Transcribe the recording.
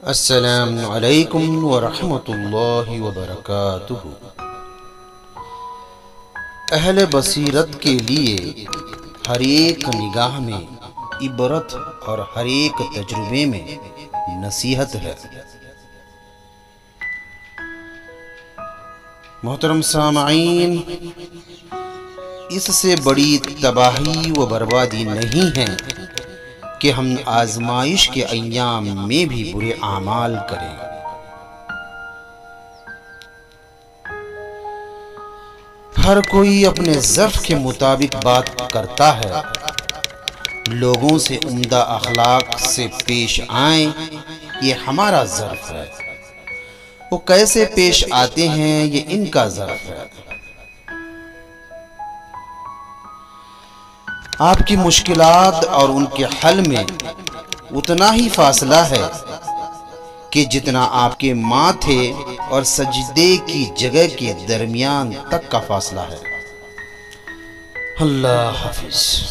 السلام علیکم ورحمۃ اللہ وبرکاتہ۔ اہل بصیرت کے لیے ہر ایک نگاہ میں عبرت اور ہر ایک تجربے میں نصیحت ہے۔ محترم سامعین، اس سے بڑی تباہی و بربادی نہیں ہے کہ ہم آزمائش کے ایام میں بھی برے اعمال کریں۔ ہر کوئی اپنے ظرف کے مطابق بات کرتا ہے۔ لوگوں سے عمدہ اخلاق سے پیش آئیں، یہ ہمارا ظرف ہے۔ وہ کیسے پیش آتے ہیں، یہ ان کا ظرف ہے۔ آپ کی مشکلات اور ان کے حل میں اتنا ہی فاصلہ ہے کہ جتنا آپ کے ماتھے اور سجدے کی جگہ کے درمیان تک کا فاصلہ ہے۔ اللہ حافظ۔